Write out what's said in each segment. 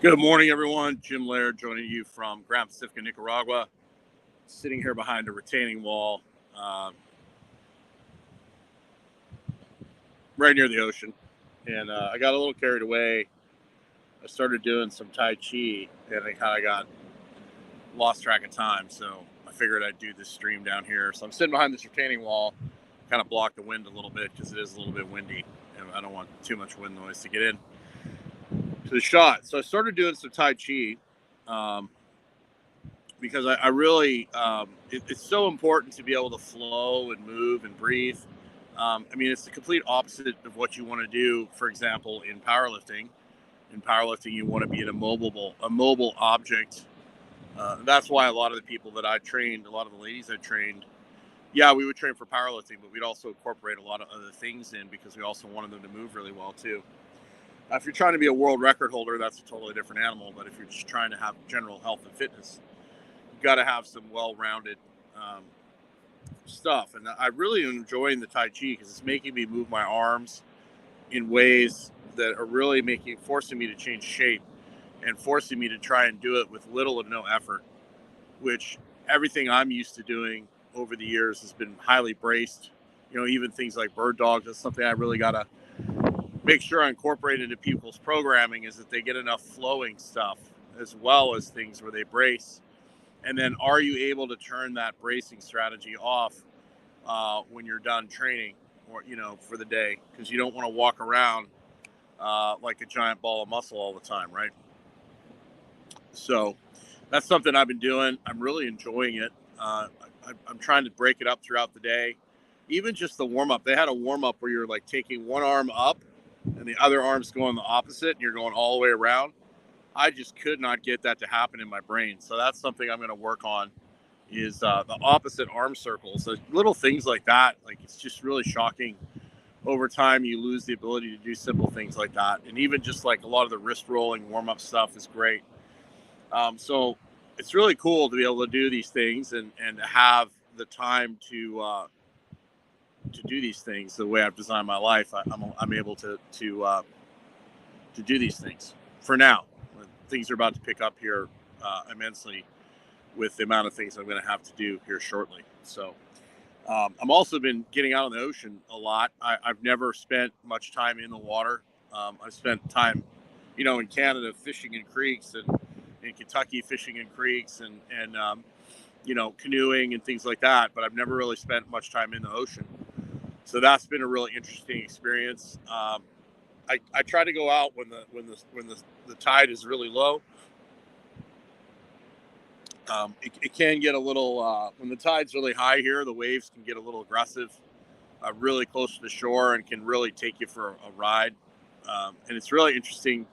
Good morning, everyone. Jim Laird joining you from Grand Pacifica, Nicaragua. Sitting here behind a retaining wall right near the ocean. And I got a little carried away. I started doing some Tai Chi, and I kind of got lost track of time. So I figured I'd do this stream down here. So I'm sitting behind this retaining wall, kind of block the wind a little bit because it is a little bit windy. And I don't want too much wind noise to get in to the shot. So I started doing some Tai Chi. Because I really, it's so important to be able to flow and move and breathe. It's the complete opposite of what you want to do. For example, in powerlifting, you want to be in a mobile object. That's why a lot of the people that I trained, a lot of the ladies I trained, we would train for powerlifting, but we'd also incorporate a lot of other things in because we also wanted them to move really well too. If you're trying to be a world record holder, that's a totally different animal. But if you're just trying to have general health and fitness, got to have some well-rounded stuff. And I really am enjoying the Tai Chi because it's making me move my arms in ways that are really forcing me to change shape and forcing me to try and do it with little or no effort, which everything I'm used to doing over the years has been highly braced. Even things like bird dogs, that's something I really got to make sure I incorporate into people's programming, is that they get enough flowing stuff as well as things where they brace. And then are you able to turn that bracing strategy off when you're done training or, for the day? Because you don't want to walk around like a giant ball of muscle all the time, right? So that's something I've been doing. I'm really enjoying it. I'm trying to break it up throughout the day. Even just the warm-up. They had a warm-up where you're like taking one arm up and the other arm's going the opposite and you're going all the way around. I just could not get that to happen in my brain. So that's something I'm going to work on, is the opposite arm circles. So little things like that, like it's just really shocking. Over time, you lose the ability to do simple things like that. And even just like a lot of the wrist rolling warm-up stuff is great. So it's really cool to be able to do these things and to have the time to do these things the way I've designed my life. I'm able to do these things for now. Things are about to pick up here immensely with the amount of things I'm going to have to do here shortly. So I'm also been getting out on the ocean a lot. I've never spent much time in the water. I've spent time, in Canada fishing in creeks, and in Kentucky fishing in creeks and canoeing and things like that. But I've never really spent much time in the ocean. So that's been a really interesting experience. I try to go out when the tide is really low. It can get a little when the tide's really high here. The waves can get a little aggressive, really close to the shore, and can really take you for a ride. And it's really interesting.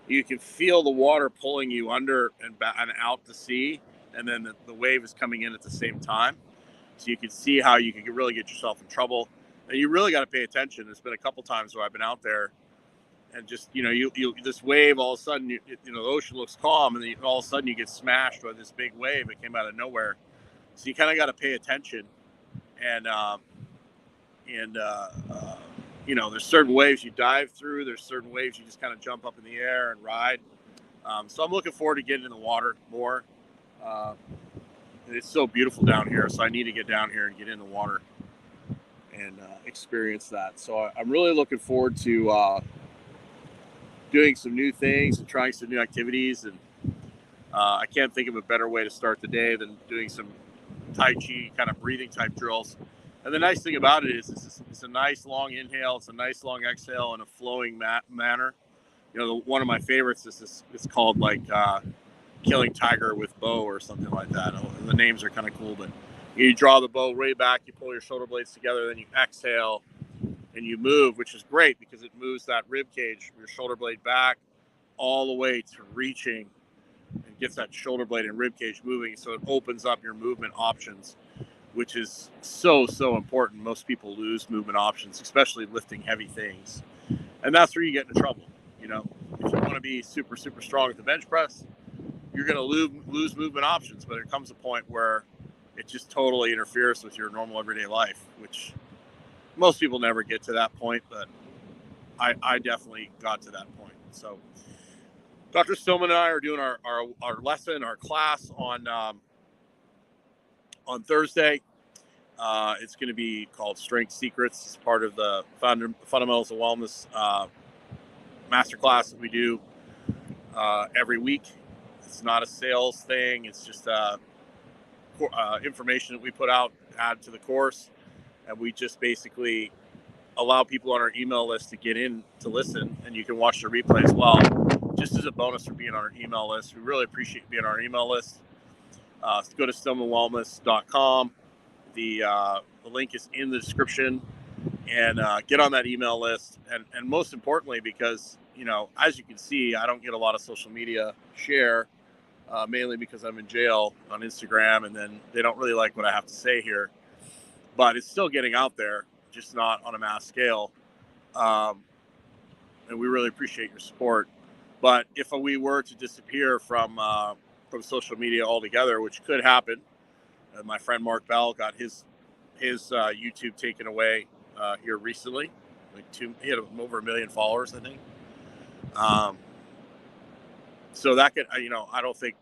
You can feel the water pulling you under and out to sea, and then the wave is coming in at the same time. So you can see how you can really get yourself in trouble. And you really got to pay attention. There's been a couple times where I've been out there, and just you this wave, all of a sudden the ocean looks calm, and then all of a sudden you get smashed by this big wave that came out of nowhere. So you kind of got to pay attention, and there's certain waves you dive through. There's certain waves you just kind of jump up in the air and ride. So I'm looking forward to getting in the water more. It's so beautiful down here, so I need to get down here and get in the water and experience that. So I'm really looking forward to doing some new things and trying some new activities. And I can't think of a better way to start the day than doing some Tai Chi kind of breathing type drills. And the nice thing about it is it's a nice long inhale, it's a nice long exhale in a flowing manner. One of my favorites is it's called like killing tiger with bow or something like that. The names are kind of cool, but you draw the bow way back, you pull your shoulder blades together, then you exhale and you move, which is great because it moves that rib cage, your shoulder blade back all the way to reaching and gets that shoulder blade and rib cage moving. So it opens up your movement options, which is so important. Most people lose movement options, especially lifting heavy things. And that's where you get into trouble. If you want to be super strong at the bench press, you're going to lose movement options. But there comes a point where it just totally interferes with your normal everyday life, which most people never get to that point, but I definitely got to that point. So Dr. Stillman and I are doing our lesson, our class on Thursday. It's going to be called Strength Secrets. It's part of the Fundamentals of Wellness masterclass that we do every week. It's not a sales thing. It's just information that we put out, add to the course, and we just basically allow people on our email list to get in to listen, and you can watch the replay as well, just as a bonus for being on our email list. We really appreciate being on our email list. Go to stillmanwellness.com. The link is in the description, and get on that email list. And most importantly, because, as you can see, I don't get a lot of social media share, mainly because I'm in jail on Instagram, and then they don't really like what I have to say here. But it's still getting out there, just not on a mass scale. And we really appreciate your support. But if we were to disappear from social media altogether, which could happen, my friend Mark Bell got his YouTube taken away here recently. He had over 1 million followers, I think. So that could, I don't think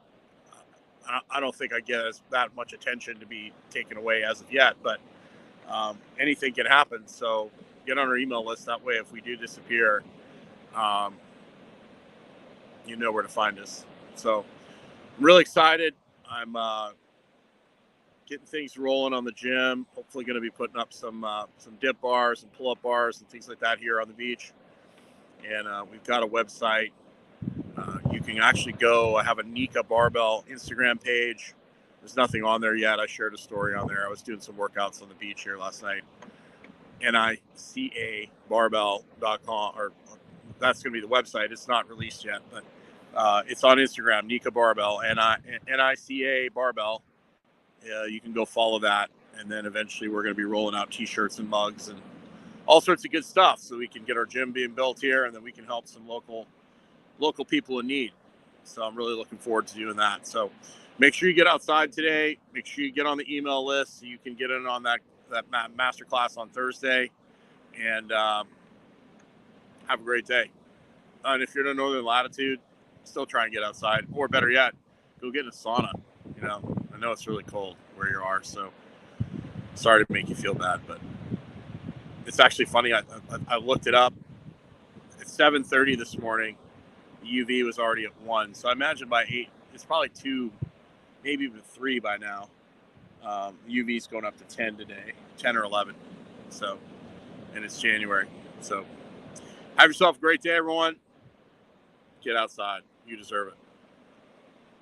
I get that much attention to be taken away as of yet, but anything can happen. So get on our email list. That way, if we do disappear, you know where to find us. So I'm really excited. I'm getting things rolling on the gym. Hopefully going to be putting up some dip bars and pull-up bars and things like that here on the beach. And we've got a website. You can actually go. I have a Nika Barbell Instagram page. There's nothing on there yet. I shared a story on there. I was doing some workouts on the beach here last night. NICABarbell.com, or that's going to be the website. It's not released yet, but it's on Instagram, Nika Barbell, NICA Barbell. You can go follow that, and then eventually we're going to be rolling out T-shirts and mugs and all sorts of good stuff, so we can get our gym being built here, and then we can help some local people in need. So I'm really looking forward to doing that. So make sure you get outside today. Make sure you get on the email list so you can get in on that masterclass on Thursday, and have a great day. And if you're in a northern latitude, still try and get outside, or better yet, go get in a sauna. I know it's really cold where you are, so sorry to make you feel bad, but it's actually funny. I looked it up. It's 7:30 this morning. The UV was already at 1, so I imagine by 8, it's probably 2, maybe even 3 by now. UV is going up to 10 today, 10 or 11. So, and it's January. So, have yourself a great day, everyone. Get outside. You deserve it.